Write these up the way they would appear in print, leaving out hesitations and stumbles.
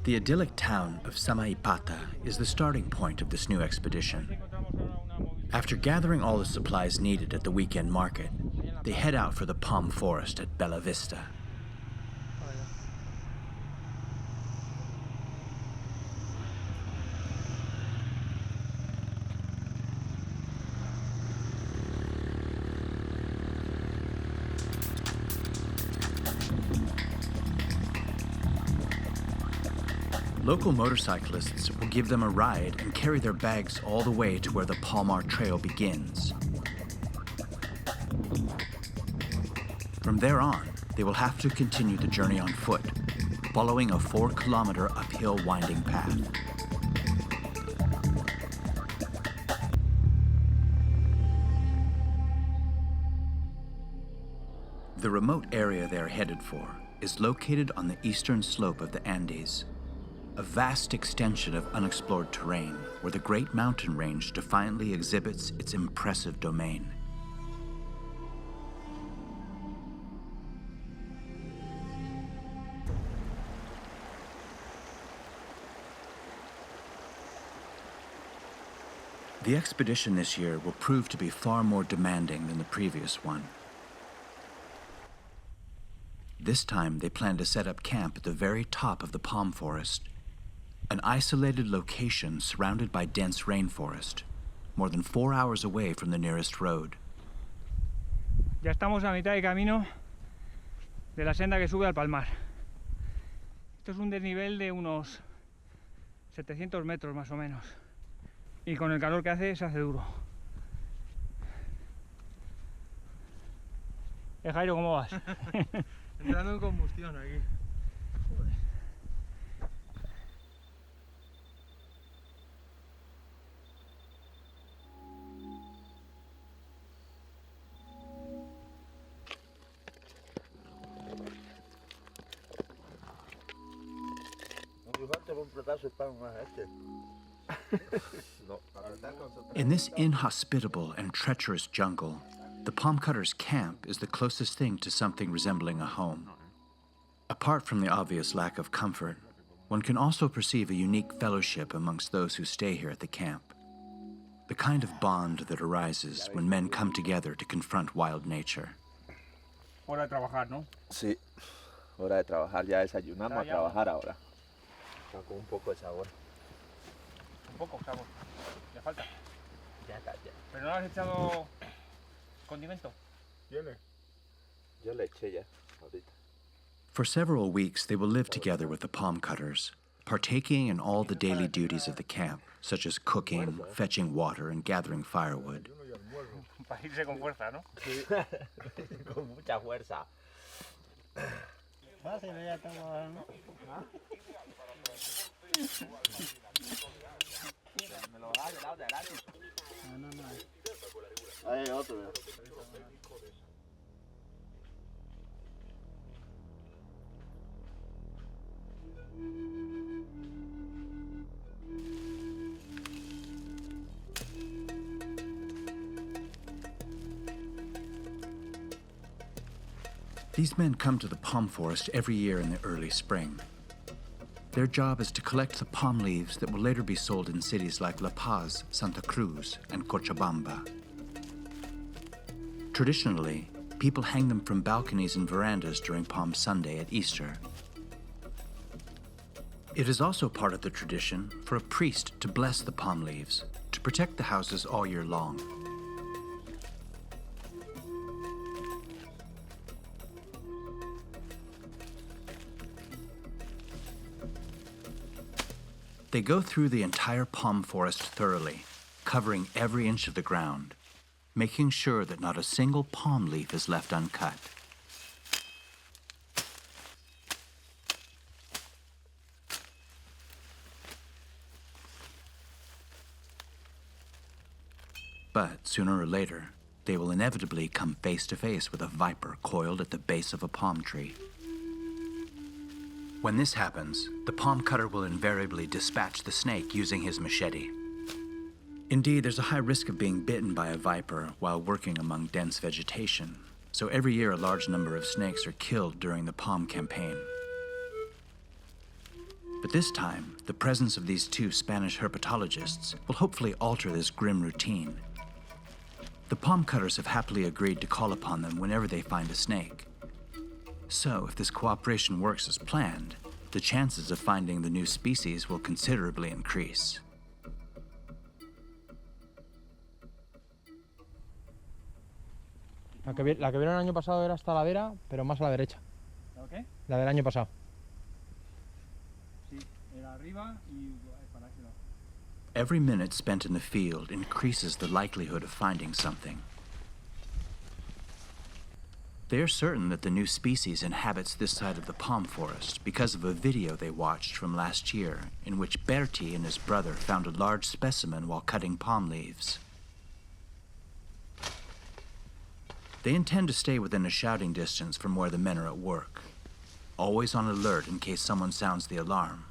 The idyllic town of Samaipata is the starting point of this new expedition. After gathering all the supplies needed at the weekend market, they head out for the palm forest at Bella Vista. Local motorcyclists will give them a ride and carry their bags all the way to where the Palmar Trail begins. From there on, they will have to continue the journey on foot, following a 4-kilometer uphill winding path. The remote area they are headed for is located on the eastern slope of the Andes, a vast extension of unexplored terrain where the Great Mountain Range defiantly exhibits its impressive domain. The expedition this year will prove to be far more demanding than the previous one. This time, they plan to set up camp at the very top of the palm forest, an isolated location surrounded by dense rainforest, more than 4 hours away from the nearest road. Ya estamos a mitad de camino de la senda que sube al Palmar. Esto es un desnivel de unos 700 metros más o menos. Y con el calor que hace, se hace duro. Jairo, ¿cómo vas? Entrando en combustión aquí. Joder. In this inhospitable and treacherous jungle, the palm cutter's camp is the closest thing to something resembling a home. Apart from the obvious lack of comfort, one can also perceive a unique fellowship amongst those who stay here at the camp. The kind of bond that arises when men come together to confront wild nature. Hora de trabajar, ¿no? Sí, hora de trabajar, ya desayunamos, a trabajar ahora. Está con un poco de sabor. Un poco sabor. ¿Le falta? Ya está, ya. ¿Pero no has echado condimento? ¿Tiene? Yo le eché ya, ahorita. For several weeks, they will live together with the palm cutters, partaking in all the daily duties of the camp, such as cooking, fetching water, and gathering firewood. Para irse con fuerza, ¿no? Sí, con mucha fuerza. Me lo da de lado de araña. No. Ahí hay otro. These men come to the palm forest every year in the early spring. Their job is to collect the palm leaves that will later be sold in cities like La Paz, Santa Cruz, and Cochabamba. Traditionally, people hang them from balconies and verandas during Palm Sunday at Easter. It is also part of the tradition for a priest to bless the palm leaves to protect the houses all year long. They go through the entire palm forest thoroughly, covering every inch of the ground, making sure that not a single palm leaf is left uncut. But sooner or later, they will inevitably come face to face with a viper coiled at the base of a palm tree. When this happens, the palm cutter will invariably dispatch the snake using his machete. Indeed, there's a high risk of being bitten by a viper while working among dense vegetation, so every year a large number of snakes are killed during the palm campaign. But this time, the presence of these two Spanish herpetologists will hopefully alter this grim routine. The palm cutters have happily agreed to call upon them whenever they find a snake. So, if this cooperation works as planned, the chances of finding the new species will considerably increase. La que vieron el año pasado era esta ladera, pero más a la derecha. ¿La qué? La del año pasado. Sí, era arriba y para ese lado. Every minute spent in the field increases the likelihood of finding something. They are certain that the new species inhabits this side of the palm forest because of a video they watched from last year in which Berti and his brother found a large specimen while cutting palm leaves. They intend to stay within a shouting distance from where the men are at work, always on alert in case someone sounds the alarm.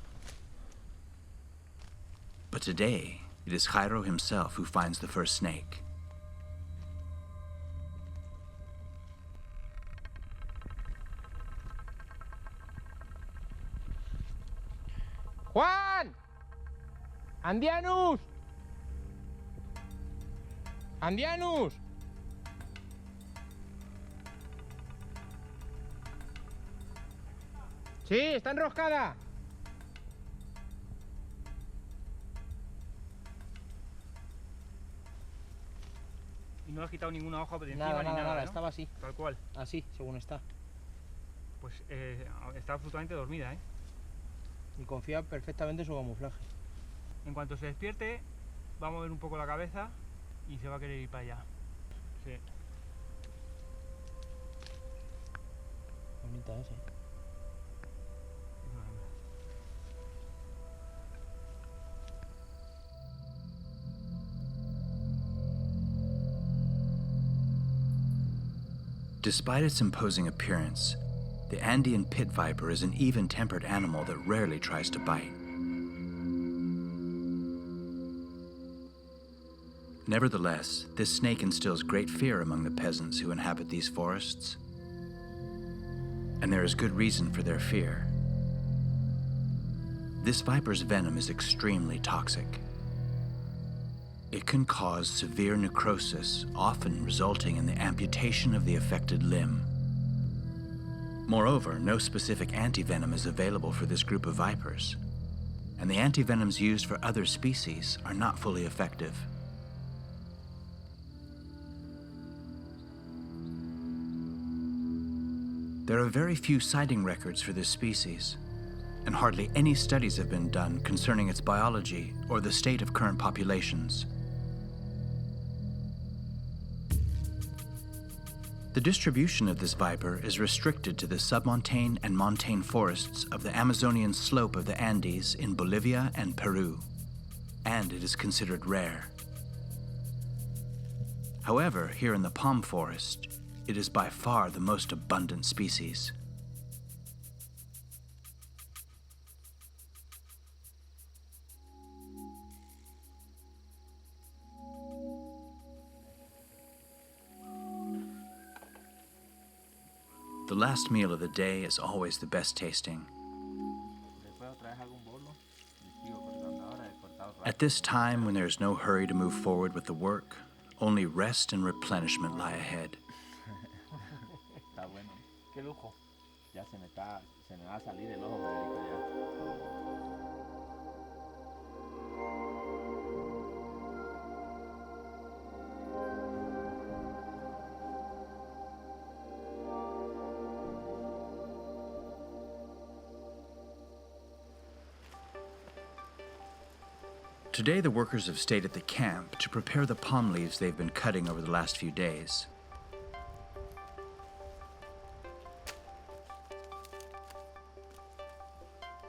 But today, it is Jairo himself who finds the first snake. ¡Juan! ¡Andianus! ¡Andianus! Sí, está enroscada. Y no has quitado ninguna hoja por encima ni nada, ¿no? Estaba así. Tal cual. Así, según está. Pues está absolutamente dormida, ¿eh? Y confía perfectamente en su camuflaje. En cuanto se despierte, va a mover un poco la cabeza y se va a querer ir para allá. Sí. Bonita ese. Es una hembra. Despite its imposing appearance, the Andean Pit Viper is an even-tempered animal that rarely tries to bite. Nevertheless, this snake instills great fear among the peasants who inhabit these forests. And there is good reason for their fear. This viper's venom is extremely toxic. It can cause severe necrosis, often resulting in the amputation of the affected limb. Moreover, no specific antivenom is available for this group of vipers, and the antivenoms used for other species are not fully effective. There are very few sighting records for this species, and hardly any studies have been done concerning its biology or the state of current populations. The distribution of this viper is restricted to the submontane and montane forests of the Amazonian slope of the Andes in Bolivia and Peru, and it is considered rare. However, here in the palm forest, it is by far the most abundant species. The last meal of the day is always the best tasting. At this time, when there is no hurry to move forward with the work, only rest and replenishment lie ahead. Está bueno. Qué lujo. Ya se me va a salir el ojo médico ya. Today, the workers have stayed at the camp to prepare the palm leaves they've been cutting over the last few days.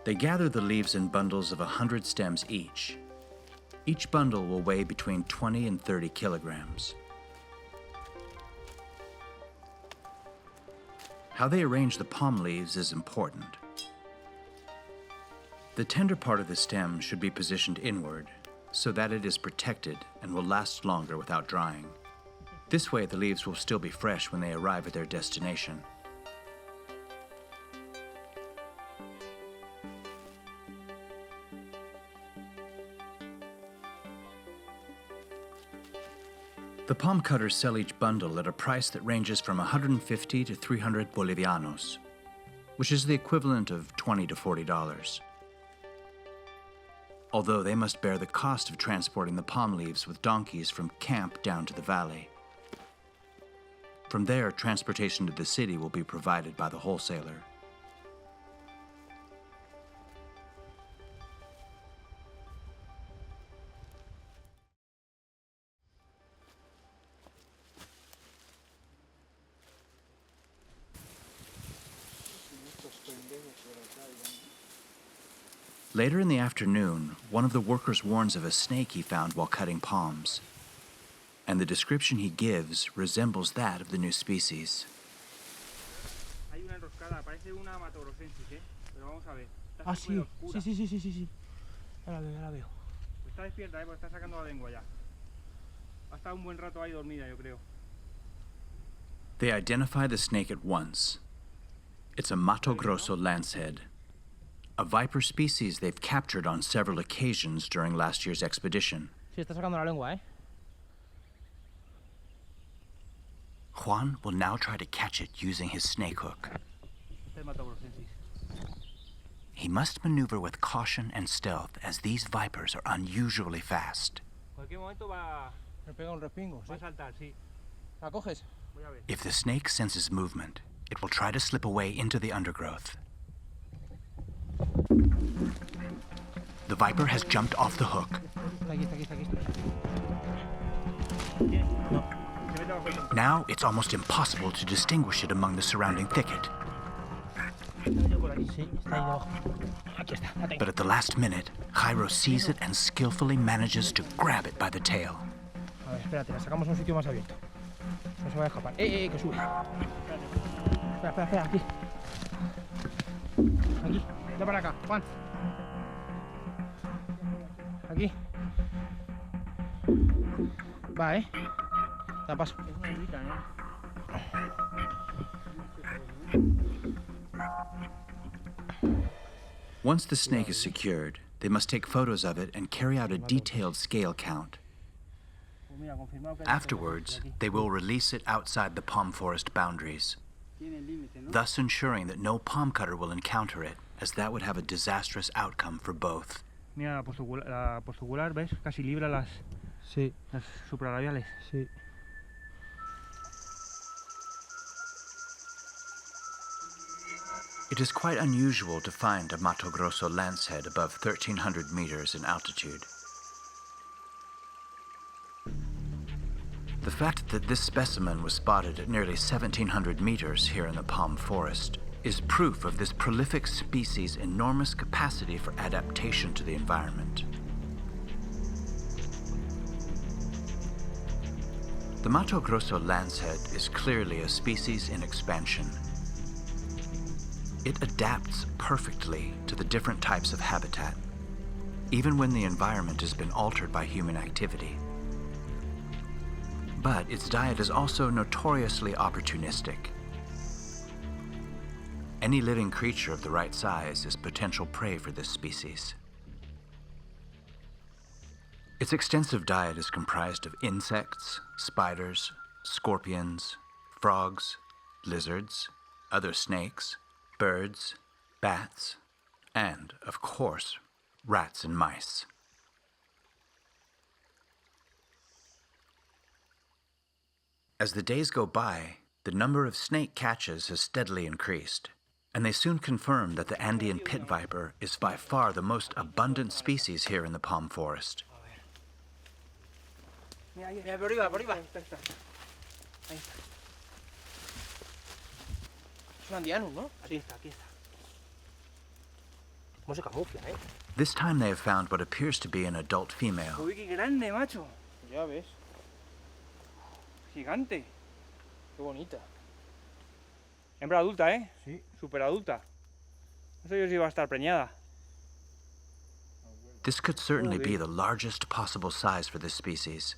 They gather the leaves in bundles of 100 stems each. Each bundle will weigh between 20 and 30 kilograms. How they arrange the palm leaves is important. The tender part of the stem should be positioned inward so that it is protected and will last longer without drying. This way, the leaves will still be fresh when they arrive at their destination. The palm cutters sell each bundle at a price that ranges from 150 to 300 bolivianos, which is the equivalent of $20 to $40. Although they must bear the cost of transporting the palm leaves with donkeys from camp down to the valley. From there, transportation to the city will be provided by the wholesaler. Later in the afternoon, one of the workers warns of a snake he found while cutting palms, and the description he gives resembles that of the new species. Hay una enroscada, parece una matogrossensis, pero vamos a ver. Está Ah, súper sí. oscura. Sí. Ya la veo. Está despierta, porque está sacando la lengua ya. Ha estado un buen rato ahí dormida, yo creo. They identify the snake at once. It's a Mato Grosso lancehead, a viper species they've captured on several occasions during last year's expedition. Sí, está sacando la lengua, Juan will now try to catch it using his snake hook. Este es matogrossensis. He must maneuver with caution and stealth as these vipers are unusually fast. En cualquier momento va Me pega un respingo, a sí. saltar, sí. ¿La coges? Voy a ver. If the snake senses movement, it will try to slip away into the undergrowth. The viper has jumped off the hook. Está aquí. No. Se mete bajo el tronco. Now it's almost impossible to distinguish it among the surrounding thicket. Sí, está ahí debajo. Aquí está, la tengo. But at the last minute, Jairo sees it and skillfully manages to grab it by the tail. A ver, espérate, la sacamos a un sitio más abierto. No se va a escapar. Que sube. Espera, aquí. Aquí, ya para acá, Juan. Aquí. Va, la paso. Es una hembita, Once the snake is secured, they must take photos of it and carry out a detailed scale count. Pues mira, confirmado que hay Afterwards, they will release it outside the palm forest boundaries, tiene el límite, ¿no? thus ensuring that no palm cutter will encounter it, as that would have a disastrous outcome for both. Mira la postocular, ¿ves? Casi libra las supralabiales. Sí. It is quite unusual to find a Mato Grosso lancehead above 1,300 meters in altitude. The fact that this specimen was spotted at nearly 1,700 meters here in the palm forest is proof of this prolific species' enormous capacity for adaptation to the environment. The Mato Grosso lancehead is clearly a species in expansion. It adapts perfectly to the different types of habitat, even when the environment has been altered by human activity. But its diet is also notoriously opportunistic. Any living creature of the right size is potential prey for this species. Its extensive diet is comprised of insects, spiders, scorpions, frogs, lizards, other snakes, birds, bats, and, of course, rats and mice. As the days go by, the number of snake catches has steadily increased, and they soon confirmed that the Andean Pit Viper is by far the most abundant species here in the palm forest. Mira, por arriba. Ahí está. Es un andianus, ¿no? Aquí está. ¿Cómo se camufla, This time they have found what appears to be an adult female. Uy, qué grande, macho. Ya ves. Gigante. Qué bonita. Hembra adulta, Sí. Súper adulta. No sé yo si va a estar preñada. This could certainly be the largest possible size for this species.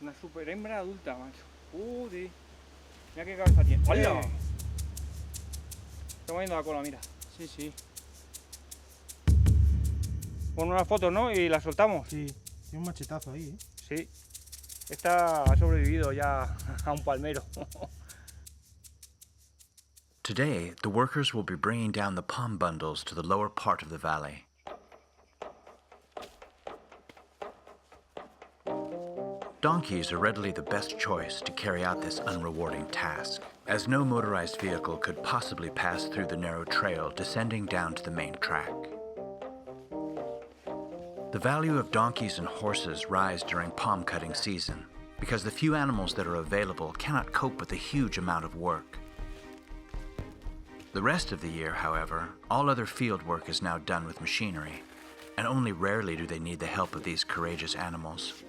Una super hembra adulta, macho. Joder. Mira qué cabeza tiene. ¡Hola! Está moviendo la cola, mira. Sí. Pon unas fotos, ¿no? Y las soltamos. Sí. Tiene un machetazo ahí, Sí, esta ha sobrevivido ya a un palmero. Today, the workers will be bringing down the palm bundles to the lower part of the valley. Donkeys are readily the best choice to carry out this unrewarding task, as no motorized vehicle could possibly pass through the narrow trail descending down to the main track. The value of donkeys and horses rise during palm cutting season because the few animals that are available cannot cope with the huge amount of work. The rest of the year, however, all other field work is now done with machinery, and only rarely do they need the help of these courageous animals.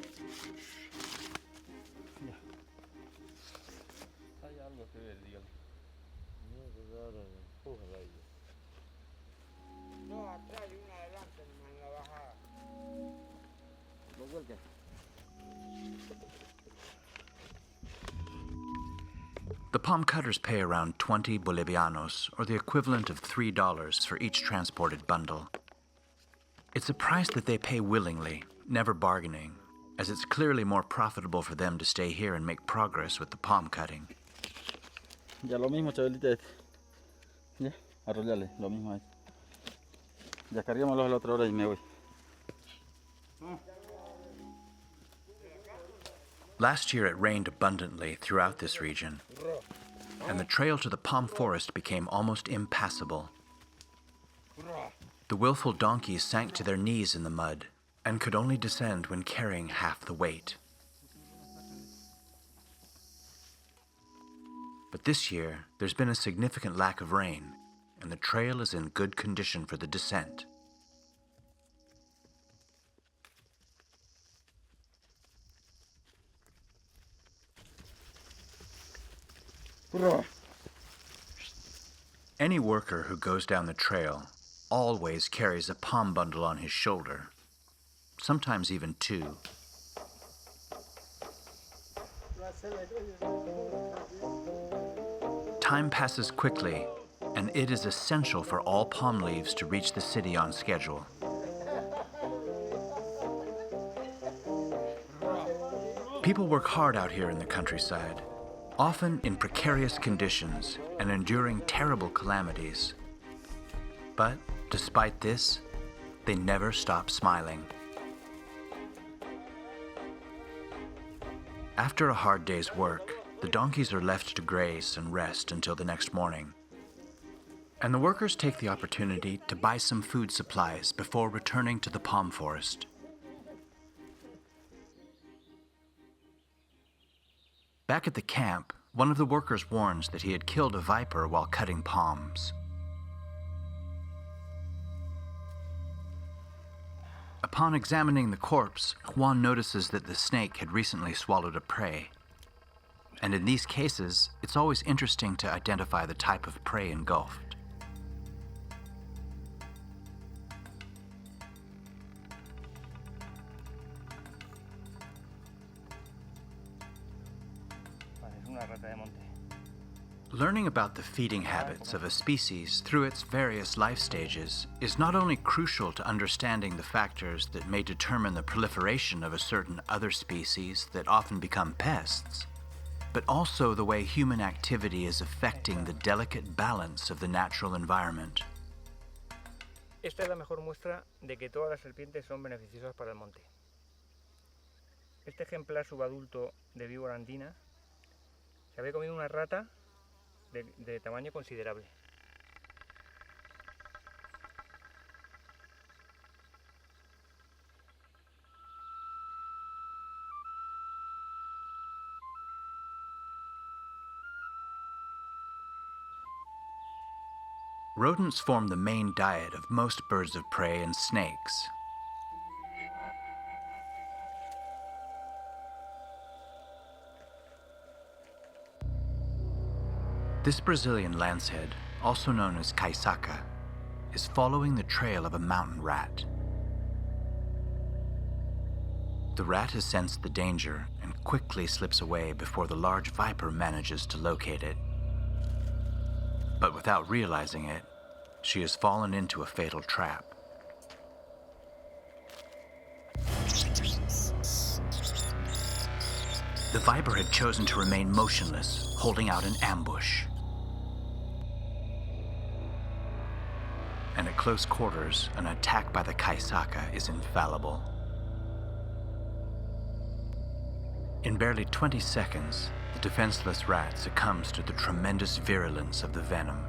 The palm cutters pay around 20 bolivianos, or the equivalent of $3 for each transported bundle. It's a price that they pay willingly, never bargaining, as it's clearly more profitable for them to stay here and make progress with the palm cutting. Ya lo mismo, Chabelita. Ya, arrollale, lo mismo ahí. Ya cargámoslo a la otra hora y me voy. Last year it rained abundantly throughout this region, and the trail to the palm forest became almost impassable. The willful donkeys sank to their knees in the mud and could only descend when carrying half the weight. But this year, there's been a significant lack of rain, and the trail is in good condition for the descent. Any worker who goes down the trail always carries a palm bundle on his shoulder, sometimes even two. Time passes quickly, and it is essential for all palm leaves to reach the city on schedule. People work hard out here in the countryside, often in precarious conditions and enduring terrible calamities. But despite this, they never stop smiling. After a hard day's work, the donkeys are left to graze and rest until the next morning. And the workers take the opportunity to buy some food supplies before returning to the palm forest. Back at the camp, one of the workers warns that he had killed a viper while cutting palms. Upon examining the corpse, Juan notices that the snake had recently swallowed a prey. And in these cases, it's always interesting to identify the type of prey engulfed. Learning about the feeding habits of a species through its various life stages is not only crucial to understanding the factors that may determine the proliferation of a certain other species that often become pests, but also the way human activity is affecting the delicate balance of the natural environment. Esta es la mejor muestra de que todas las serpientes son beneficiosas para el monte. Este ejemplar subadulto de víbora andina se había comido una rata de tamaño considerable. Rodents form the main diet of most birds of prey and snakes. This Brazilian lancehead, also known as Kaisaka, is following the trail of a mountain rat. The rat has sensed the danger and quickly slips away before the large viper manages to locate it. But without realizing it, she has fallen into a fatal trap. The viper had chosen to remain motionless, holding out an ambush. And at close quarters, an attack by the Kaisaka is infallible. In barely 20 seconds, the defenseless rat succumbs to the tremendous virulence of the venom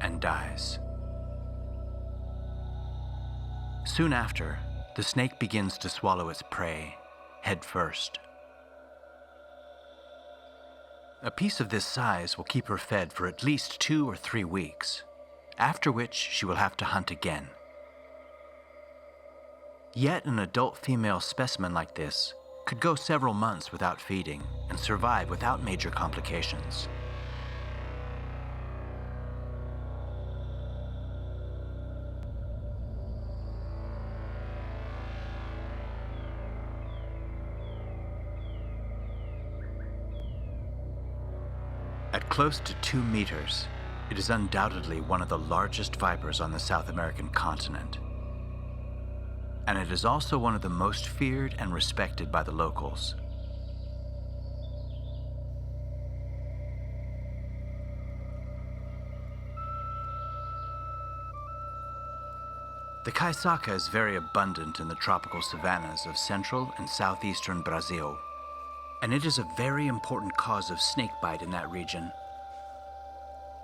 and dies. Soon after, the snake begins to swallow its prey, head first. A piece of this size will keep her fed for at least 2 or 3 weeks, after which she will have to hunt again. Yet an adult female specimen like this could go several months without feeding and survive without major complications. At close to 2 meters, it is undoubtedly one of the largest vipers on the South American continent. And it is also one of the most feared and respected by the locals. The Kaisaka is very abundant in the tropical savannas of central and southeastern Brazil, and it is a very important cause of snakebite in that region.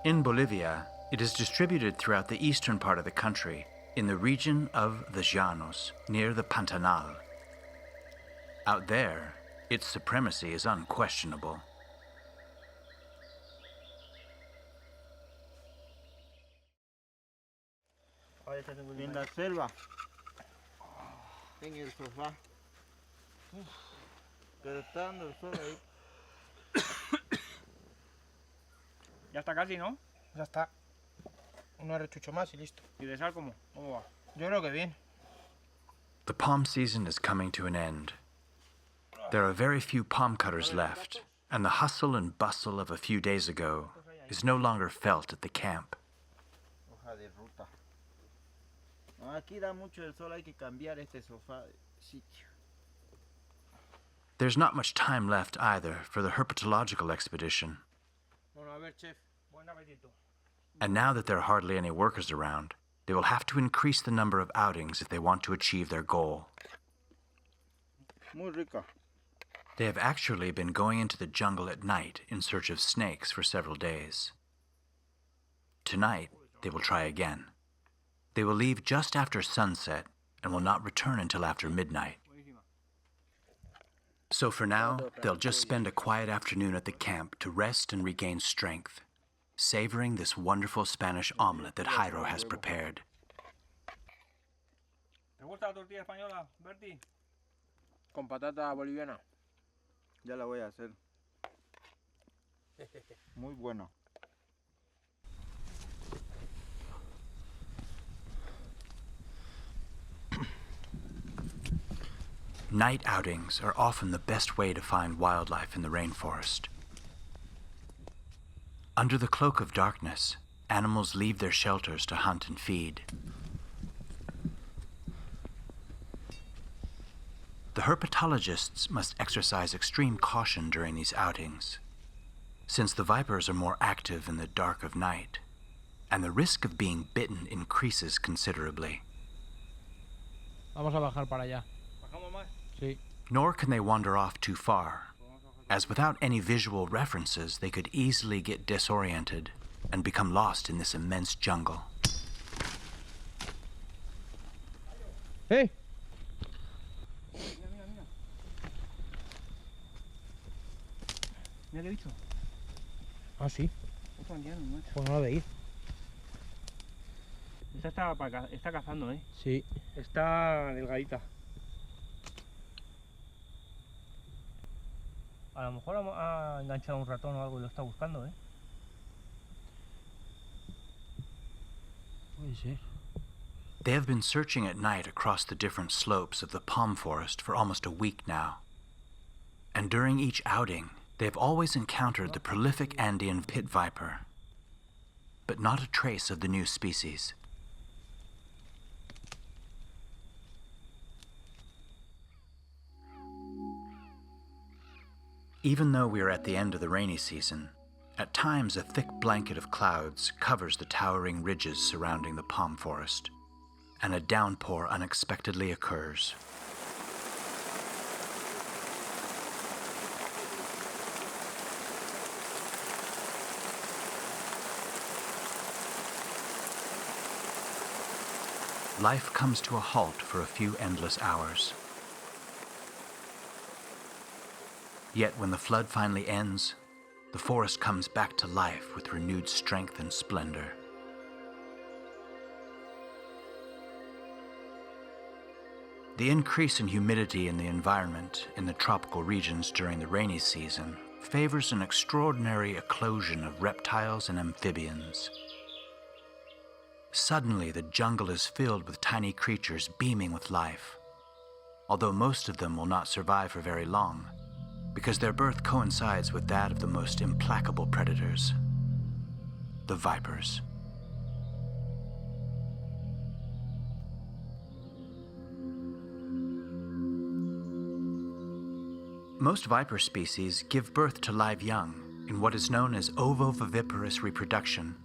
In Bolivia, it is distributed throughout the eastern part of the country, in the region of the Llanos, near the Pantanal. Out there, its supremacy is unquestionable. En la selva, en el sofá, pero está dando el sol ahí. Ya está casi, ¿no? Ya está. Un arrechucho más y listo. ¿Y de sal cómo? ¿Cómo va? Yo creo que bien. The palm season is coming to an end. There are very few palm cutters left, and the hustle and bustle of a few days ago is no longer felt at the camp. Hoja de ruta. No, aquí da mucho el sol, hay que cambiar este sofá de sitio. There's not much time left either for the herpetological expedition. Bueno, a ver, chef. Buen apetito. And now that there are hardly any workers around, they will have to increase the number of outings if they want to achieve their goal. Muy rica. They have actually been going into the jungle at night in search of snakes for several days. Tonight, they will try again. They will leave just after sunset and will not return until after midnight. So for now, they'll just spend a quiet afternoon at the camp to rest and regain strength, savoring this wonderful Spanish omelet that Jairo has prepared. ¿Te gusta la tortilla española, Bertie? Con patata boliviana. Ya la voy a hacer. Muy buena. Night outings are often the best way to find wildlife in the rainforest. Under the cloak of darkness, animals leave their shelters to hunt and feed. The herpetologists must exercise extreme caution during these outings, since the vipers are more active in the dark of night, and the risk of being bitten increases considerably. Vamos a bajar para allá. ¿Bajamos más? Sí. Nor can they wander off too far, as without any visual references, they could easily get disoriented and become lost in this immense jungle. ¡Eh! Mira qué bicho. Ah, sí. Otro andiano, macho. Pues no lo veis. Esta está cazando, ¿eh? Sí. Está delgadita. A lo mejor ha enganchado un ratón o algo y lo está buscando, ¿eh? Puede ser. They have been searching at night across the different slopes of the palm forest for almost a week now. And during each outing, they have always encountered the prolific Andean Pit Viper, but not a trace of the new species. Even though we are at the end of the rainy season, at times a thick blanket of clouds covers the towering ridges surrounding the palm forest, and a downpour unexpectedly occurs. Life comes to a halt for a few endless hours. Yet when the flood finally ends, the forest comes back to life with renewed strength and splendor. The increase in humidity in the environment in the tropical regions during the rainy season favors an extraordinary eclosion of reptiles and amphibians. Suddenly, the jungle is filled with tiny creatures beaming with life, although most of them will not survive for very long, because their birth coincides with that of the most implacable predators, the vipers. Most viper species give birth to live young in what is known as ovoviviparous reproduction.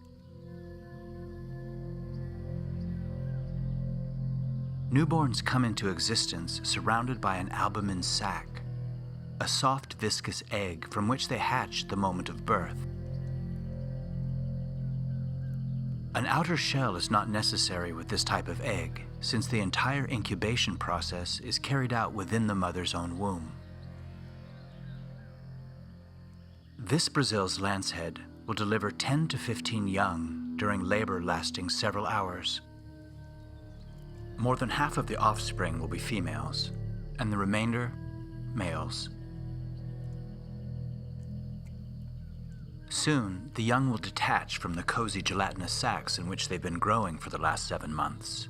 Newborns come into existence surrounded by an albumin sac, a soft viscous egg from which they hatch the moment of birth. An outer shell is not necessary with this type of egg, since the entire incubation process is carried out within the mother's own womb. This Brazil's lancehead will deliver 10 to 15 young during labor lasting several hours. More than half of the offspring will be females, and the remainder, males. Soon, the young will detach from the cozy gelatinous sacs in which they've been growing for the last 7 months.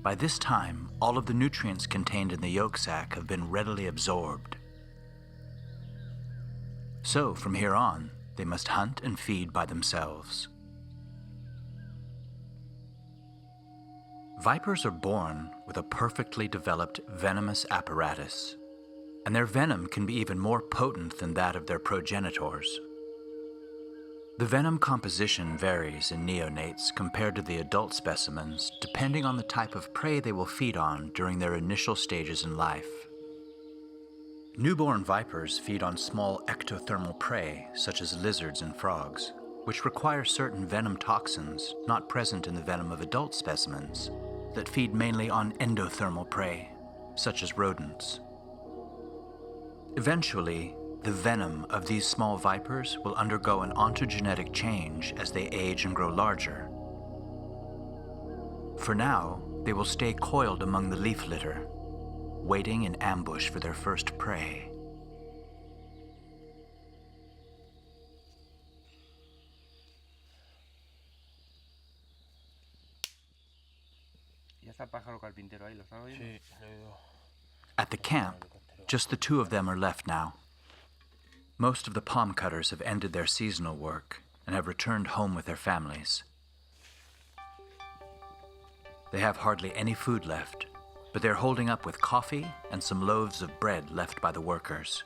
By this time, all of the nutrients contained in the yolk sac have been readily absorbed. So, from here on, they must hunt and feed by themselves. Vipers are born with a perfectly developed venomous apparatus, and their venom can be even more potent than that of their progenitors. The venom composition varies in neonates compared to the adult specimens, depending on the type of prey they will feed on during their initial stages in life. Newborn vipers feed on small ectothermal prey, such as lizards and frogs, which require certain venom toxins not present in the venom of adult specimens that feed mainly on endothermal prey, such as rodents. Eventually, the venom of these small vipers will undergo an ontogenetic change as they age and grow larger. For now, they will stay coiled among the leaf litter, waiting in ambush for their first prey. Ya está el pájaro carpintero ahí, ¿lo estás oyendo? Sí, lo he oído. At the camp, just the two of them are left now. Most of the palm cutters have ended their seasonal work and have returned home with their families. They have hardly any food left, but they're holding up with coffee and some loaves of bread left by the workers.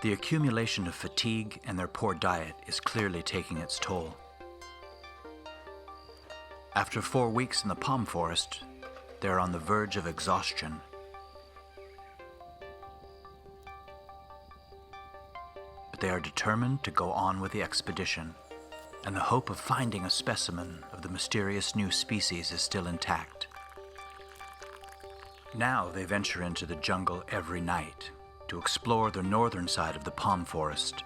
The accumulation of fatigue and their poor diet is clearly taking its toll. After 4 weeks in the palm forest, they're on the verge of exhaustion. But they are determined to go on with the expedition, and the hope of finding a specimen of the mysterious new species is still intact. Now they venture into the jungle every night to explore the northern side of the palm forest,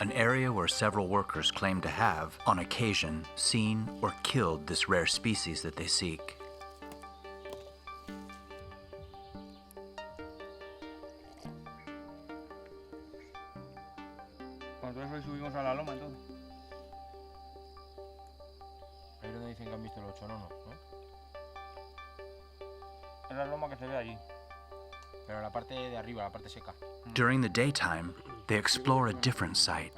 an area where several workers claim to have, on occasion, seen or killed this rare species that they seek. Nosotros hoy subimos a la loma entonces. Ahí donde dicen que han visto los choronos, ¿no? Es la loma que se ve allí. Pero la parte de arriba, la parte seca. During the daytime, they explore a different site,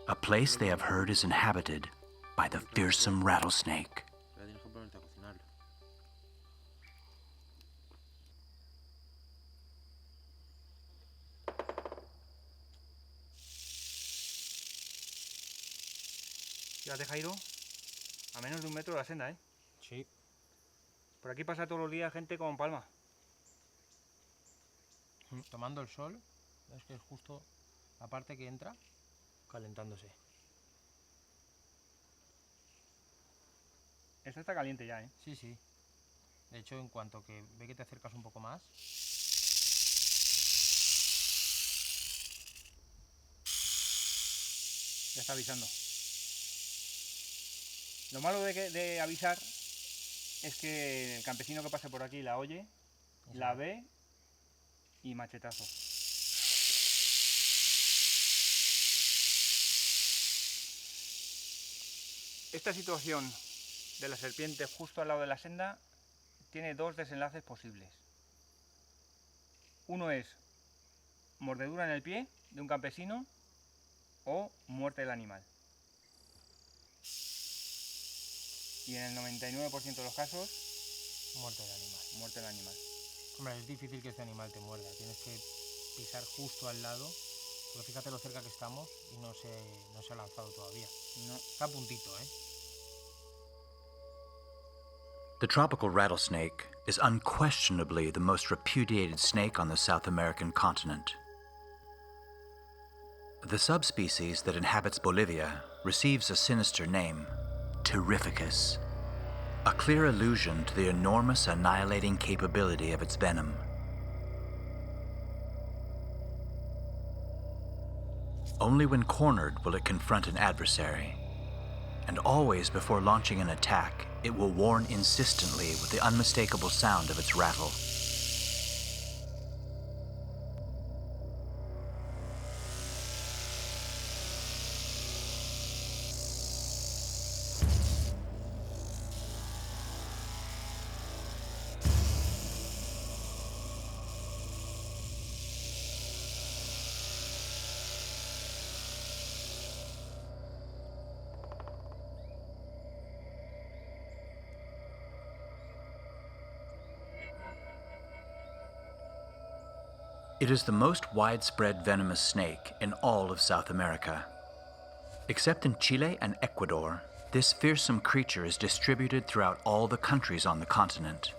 a place they have heard is inhabited by the fearsome rattlesnake. Fíjate, Jairo, a menos de 1 metro de la senda, ¿eh? Sí. Por aquí pasa todos los días gente con palma. Tomando el sol, ves que es justo la parte que entra calentándose. Esta está caliente ya, ¿eh? Sí, sí. De hecho, en cuanto que ve que te acercas un poco más, Ya está avisando. Lo malo de avisar es que el campesino que pase por aquí la oye, la ve y machetazo. Esta situación de la serpiente justo al lado de la senda tiene 2 desenlaces posibles. Uno es mordedura en el pie de un campesino o muerte del animal. Y en el 99% de los casos, muerte del animal. muerte del animal. Hombre, es difícil que este animal te muerda. Tienes que pisar justo al lado. Porque fíjate lo cerca que estamos y no se ha lanzado todavía. No. Está a puntito, ¿eh? The tropical rattlesnake is unquestionably the most repudiated snake on the South American continent. The subspecies that inhabits Bolivia receives a sinister name, Terrificus, a clear allusion to the enormous annihilating capability of its venom. Only when cornered will it confront an adversary, and always before launching an attack, it will warn insistently with the unmistakable sound of its rattle. It is the most widespread venomous snake in all of South America. Except in Chile and Ecuador, this fearsome creature is distributed throughout all the countries on the continent.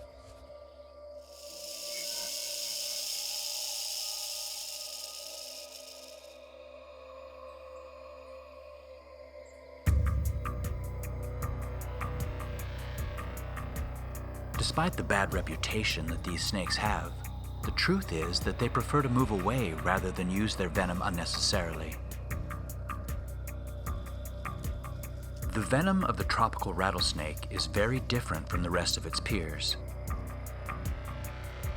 Despite the bad reputation that these snakes have, the truth is that they prefer to move away rather than use their venom unnecessarily. The venom of the tropical rattlesnake is very different from the rest of its peers.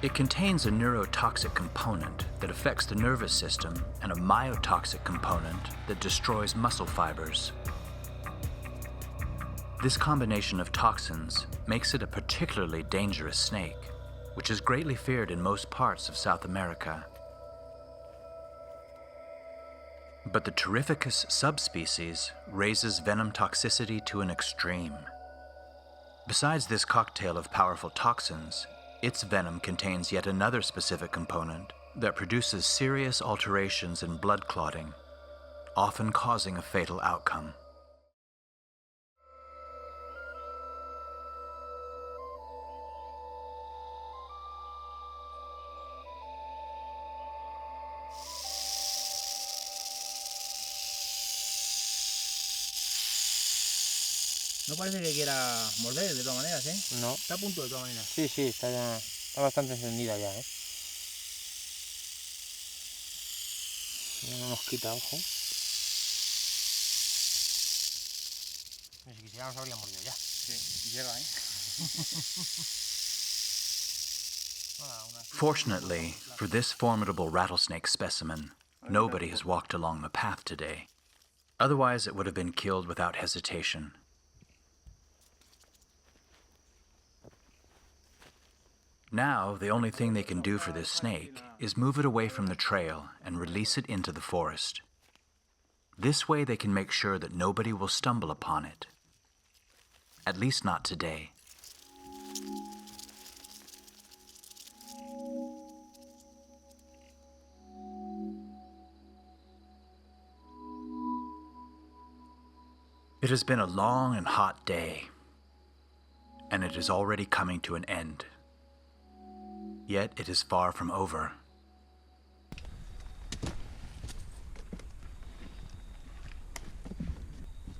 It contains a neurotoxic component that affects the nervous system and a myotoxic component that destroys muscle fibers. This combination of toxins makes it a particularly dangerous snake, which is greatly feared in most parts of South America. But the Terrificus subspecies raises venom toxicity to an extreme. Besides this cocktail of powerful toxins, its venom contains yet another specific component that produces serious alterations in blood clotting, often causing a fatal outcome. No parece que quiera morder de todas maneras, ¿eh? No. Está a punto de todas maneras. Sí, sí, está bastante encendida ya, ¿eh? Ya no nos quita, ojo. Si quisiéramos habría mordido ya. Sí, llega, ¿eh? Fortunately, for this formidable rattlesnake specimen, nobody has walked along the path today. Otherwise, it would have been killed without hesitation. Now, the only thing they can do for this snake is move it away from the trail and release it into the forest. This way they can make sure that nobody will stumble upon it. At least not today. It has been a long and hot day, and it is already coming to an end. Yet it is far from over.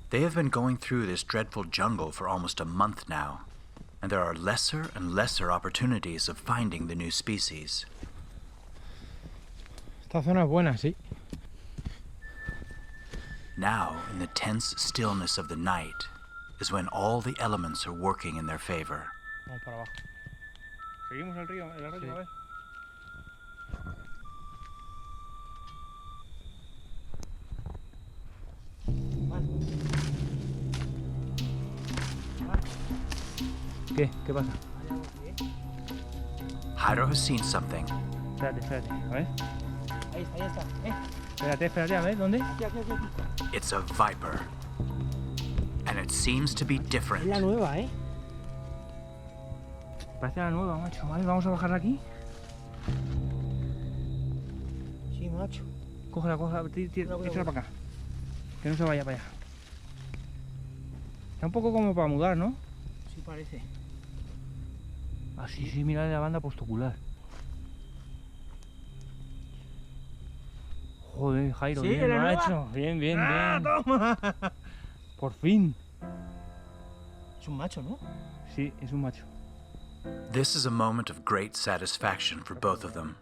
They have been going through this dreadful jungle for almost a month now, and there are lesser and lesser opportunities of finding the new species. Esta zona es buena, sí. Now, in the tense stillness of the night, is when all the elements are working in their favor. Vamos para abajo. Seguimos el río, el arroyo, Sí. a ver. ¿Qué? ¿Qué pasa? Jairo has seen something. Espérate, espérate, a ver. Ahí está, ahí está. Espérate, espérate, a ver, ¿dónde? Aquí, aquí, aquí, aquí. It's a viper. And it seems to be Es la different. nueva, ¿eh? Parece la nueva, macho. Vale, vamos a bajarla aquí. Sí, macho. Cógela, cógela, échala para acá. Que no se vaya para allá. Está un poco como para mudar, ¿no? Sí parece. Ah, sí, sí, mira la banda postocular. Joder, Jairo, ¿Sí? bien, ¿Era nueva? macho. Bien, bien, ¡Ah, bien. toma! Por fin. Es un macho, ¿no? Sí, es un macho. This is a moment of great satisfaction for both of them.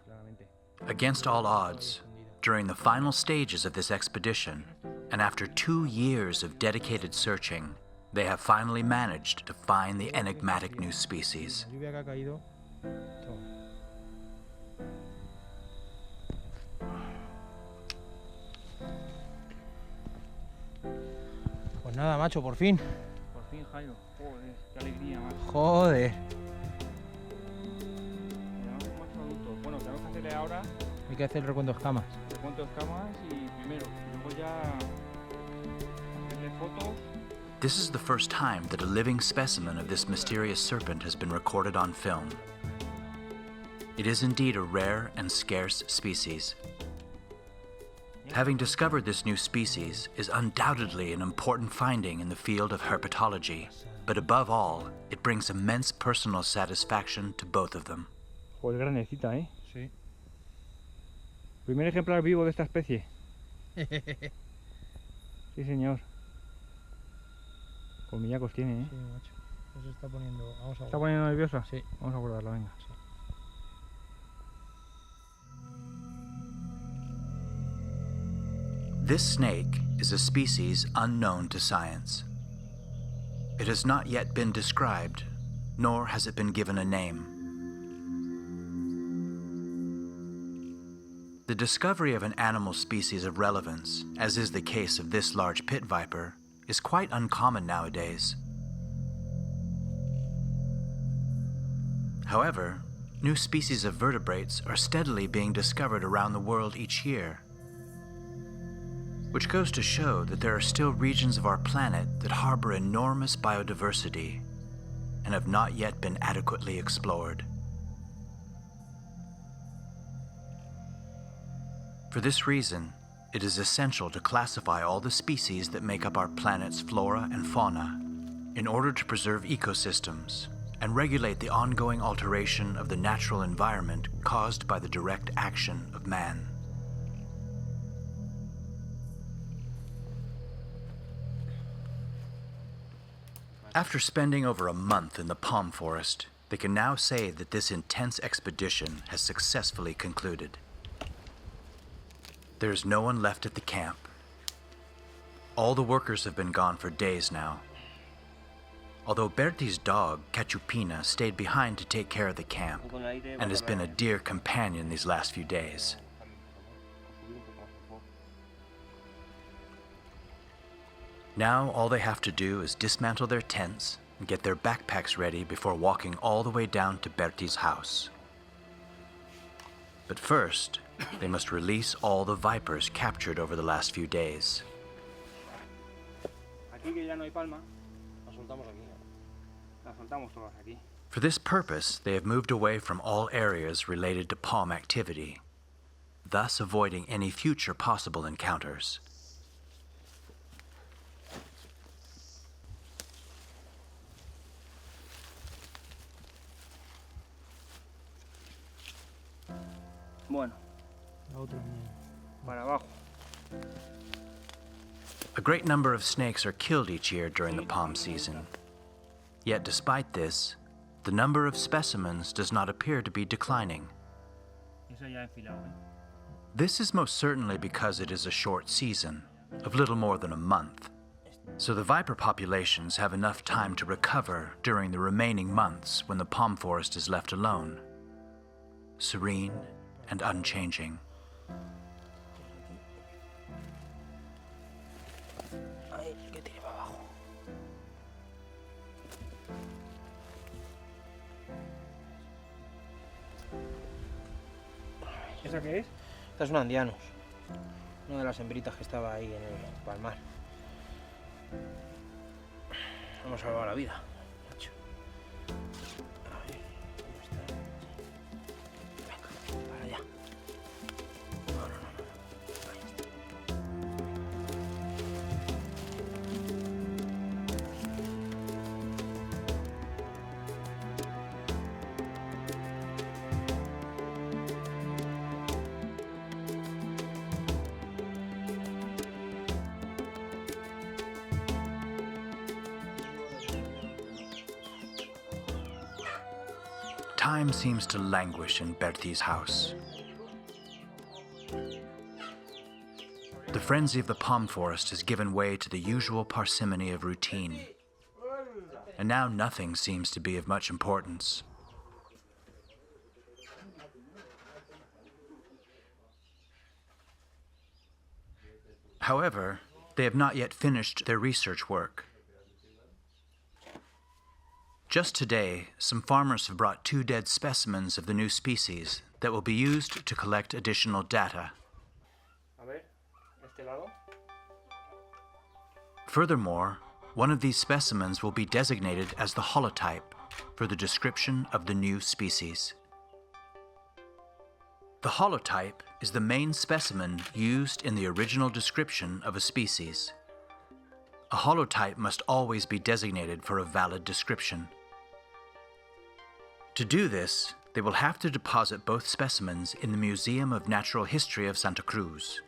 Against all odds, during the final stages of this expedition, and after 2 years of dedicated searching, they have finally managed to find the enigmatic new species. La lluvia que ha caído. Pues nada, macho, por fin. Por fin, Jairo. Joder, qué alegría, macho. Joder. Tenemos un macho adulto. Bueno, tenemos que hacerle ahora Hay que hacer el recuento de escamas. el cuento de escamas y primero, luego ya hacerle fotos. This is the first time that a living specimen of this mysterious serpent has been recorded on film. It is indeed a rare and scarce species. Having discovered this new species is undoubtedly an important finding in the field of herpetology, but above all, it brings immense personal satisfaction to both of them. Joder, grandecita, ¿eh? Sí. Primer ejemplar vivo de esta especie. Sí, señor. Colmillacos tiene, ¿eh? Sí, macho. Se está poniendo. Vamos a ¿Está poniendo nerviosa? Sí. Vamos a guardarla, venga. Sí. This snake is a species unknown to science. It has not yet been described, nor has it been given a name. The discovery of an animal species of relevance, as is the case of this large pit viper, is quite uncommon nowadays. However, new species of vertebrates are steadily being discovered around the world each year, which goes to show that there are still regions of our planet that harbor enormous biodiversity and have not yet been adequately explored. For this reason, it is essential to classify all the species that make up our planet's flora and fauna in order to preserve ecosystems and regulate the ongoing alteration of the natural environment caused by the direct action of man. After spending over a month in the palm forest, they can now say that this intense expedition has successfully concluded. There is no one left at the camp. All the workers have been gone for days now. Although Bertie's dog, Cachupina, stayed behind to take care of the camp and has been a dear companion these last few days. Now all they have to do is dismantle their tents and get their backpacks ready before walking all the way down to Bertie's house. But first, they must release all the vipers captured over the last few days. Aquí que ya no hay palma, la soltamos aquí. La soltamos todas aquí. For this purpose, they have moved away from all areas related to palm activity, thus avoiding any future possible encounters. Bueno, La otra para abajo. A great number of snakes are killed each year during the palm season. Yet despite this, the number of specimens does not appear to be declining. Eso ya enfilado, ¿eh? This is most certainly because it is a short season, of little more than a month. So the viper populations have enough time to recover during the remaining months when the palm forest is left alone, serene and unchanging. Ay, que tire para abajo. ¿Esa qué es? Esta es una Andianus. Una de las hembritas que estaba ahí en el palmar. Hemos salvado la vida, macho. A ver, ¿dónde está? Venga, para allá. No. Ahí está. Time seems to languish in Bertie's house. The frenzy of the palm forest has given way to the usual parsimony of routine, and now nothing seems to be of much importance. However, they have not yet finished their research work. Just today, some farmers have brought 2 dead specimens of the new species that will be used to collect additional data. A ver, este lado. Furthermore, one of these specimens will be designated as the holotype for the description of the new species. The holotype is the main specimen used in the original description of a species. A holotype must always be designated for a valid description. To do this, they will have to deposit both specimens in the Museum of Natural History of Santa Cruz.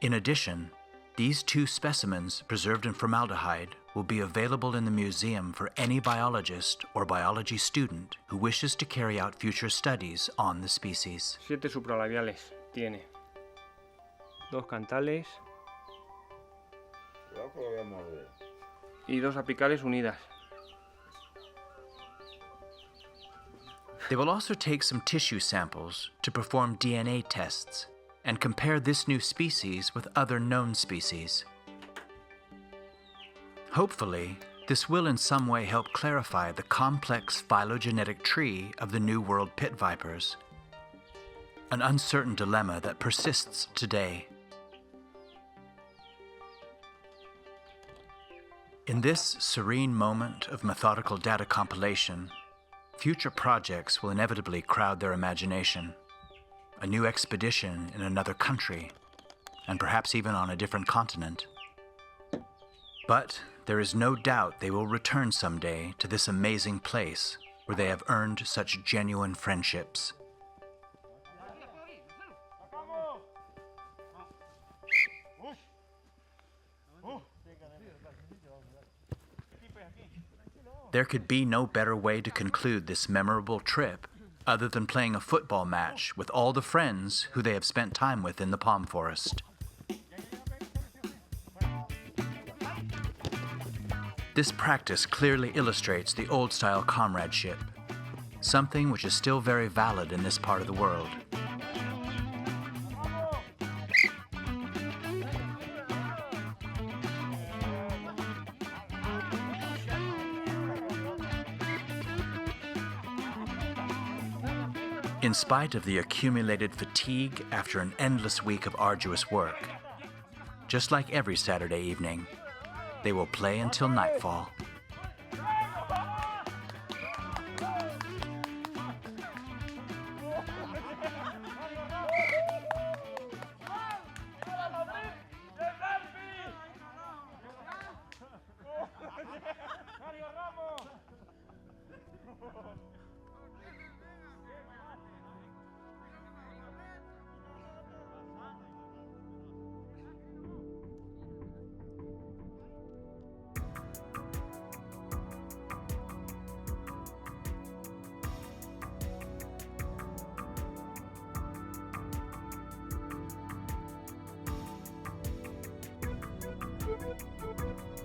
In addition, these 2 specimens preserved in formaldehyde will be available in the museum for any biologist or biology student who wishes to carry out future studies on the species. 7 supralabiales tiene. 2 cantales y 2 apicales unidas. They will also take some tissue samples to perform DNA tests and compare this new species with other known species. Hopefully, this will in some way help clarify the complex phylogenetic tree of the New World pit vipers, an uncertain dilemma that persists today. In this serene moment of methodical data compilation, future projects will inevitably crowd their imagination. A new expedition in another country, and perhaps even on a different continent. But there is no doubt they will return someday to this amazing place where they have earned such genuine friendships. There could be no better way to conclude this memorable trip other than playing a football match with all the friends who they have spent time with in the palm forest. This practice clearly illustrates the old-style comradeship, something which is still very valid in this part of the world. In spite of the accumulated fatigue after an endless week of arduous work, just like every Saturday evening, they will play until nightfall. Adiós.